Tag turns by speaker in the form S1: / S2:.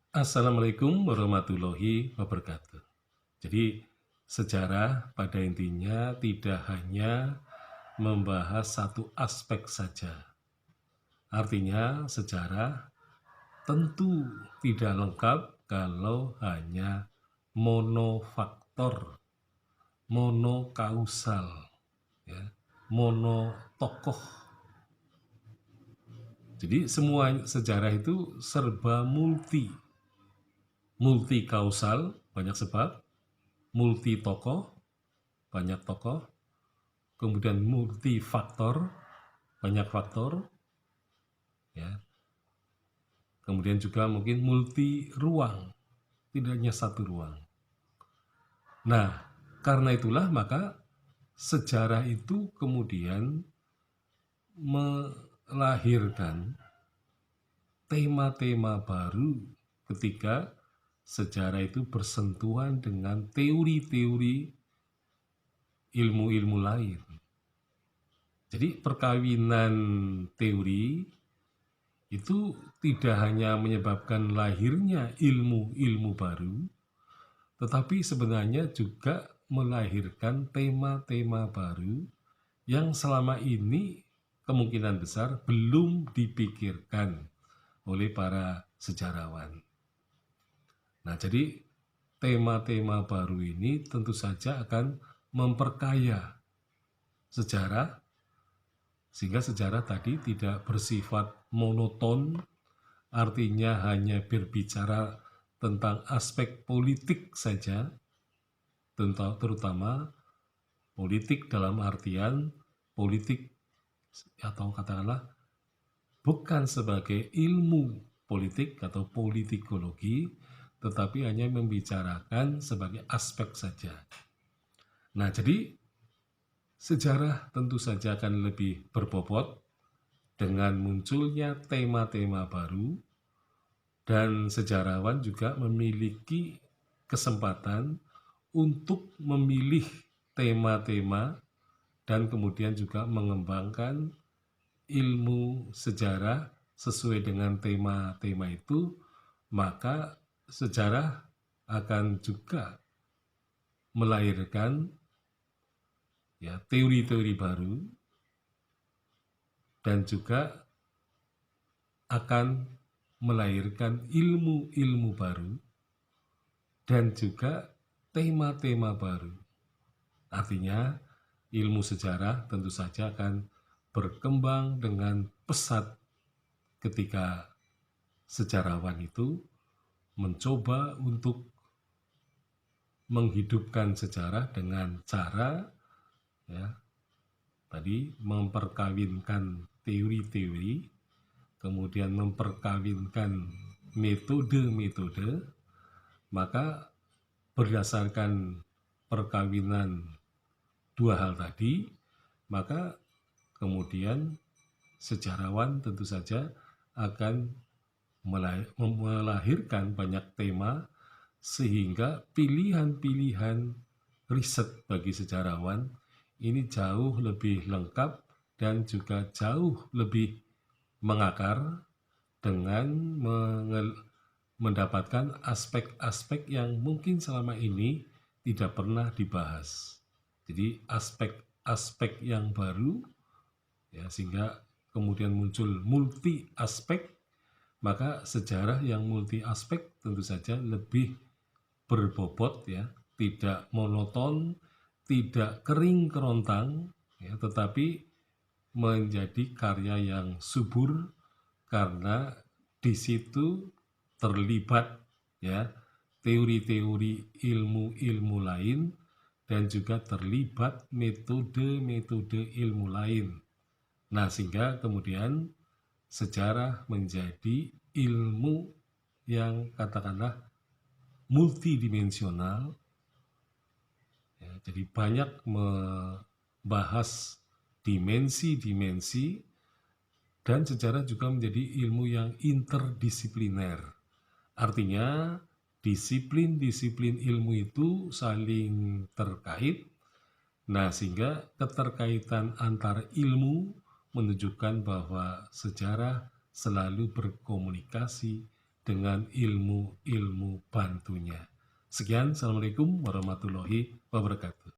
S1: Assalamualaikum warahmatullahi wabarakatuh. Jadi, sejarah pada intinya tidak hanya membahas satu aspek saja. Artinya, sejarah tentu tidak lengkap kalau hanya monofaktor, monokausal, ya, monotokoh. Jadi, semua sejarah itu serba multi kausal, banyak sebab, multi tokoh, banyak tokoh, kemudian multifaktor, banyak faktor, ya. Kemudian juga mungkin multi ruang, tidak hanya satu ruang. Nah, karena itulah maka sejarah itu kemudian melahirkan tema-tema baru ketika sejarah itu bersentuhan dengan teori-teori ilmu-ilmu lain. Jadi perkawinan teori itu tidak hanya menyebabkan lahirnya ilmu-ilmu baru, tetapi sebenarnya juga melahirkan tema-tema baru yang selama ini kemungkinan besar belum dipikirkan oleh para sejarawan. Nah, jadi tema-tema baru ini tentu saja akan memperkaya sejarah, sehingga sejarah tadi tidak bersifat monoton, artinya hanya berbicara tentang aspek politik saja, terutama politik dalam artian politik atau katakanlah bukan sebagai ilmu politik atau politikologi, tetapi hanya membicarakan sebagai aspek saja. Nah, jadi sejarah tentu saja akan lebih berbobot dengan munculnya tema-tema baru, dan sejarawan juga memiliki kesempatan untuk memilih tema-tema dan kemudian juga mengembangkan ilmu sejarah sesuai dengan tema-tema itu, maka sejarah akan juga melahirkan ya teori-teori baru dan juga akan melahirkan ilmu-ilmu baru dan juga tema-tema baru. Artinya, ilmu sejarah tentu saja akan berkembang dengan pesat ketika sejarawan itu mencoba untuk menghidupkan sejarah dengan cara ya tadi memperkawinkan teori-teori, kemudian memperkawinkan metode-metode, maka berdasarkan perkawinan dua hal tadi, maka kemudian sejarawan tentu saja akan melahirkan banyak tema, sehingga pilihan-pilihan riset bagi sejarawan ini jauh lebih lengkap dan juga jauh lebih mengakar dengan mendapatkan aspek-aspek yang mungkin selama ini tidak pernah dibahas. Jadi aspek-aspek yang baru ya, sehingga kemudian muncul multi aspek, maka sejarah yang multi aspek tentu saja lebih berbobot ya, tidak monoton, tidak kering kerontang ya, tetapi menjadi karya yang subur karena di situ terlibat ya teori-teori ilmu-ilmu lain dan juga terlibat metode-metode ilmu lain. Nah, sehingga kemudian sejarah menjadi ilmu yang katakanlah multidimensional ya, jadi banyak membahas dimensi-dimensi, dan sejarah juga menjadi ilmu yang interdisipliner. Artinya disiplin-disiplin ilmu itu saling terkait. Nah, sehingga keterkaitan antar ilmu menunjukkan bahwa sejarah selalu berkomunikasi dengan ilmu-ilmu bantunya. Sekian, Assalamualaikum warahmatullahi wabarakatuh.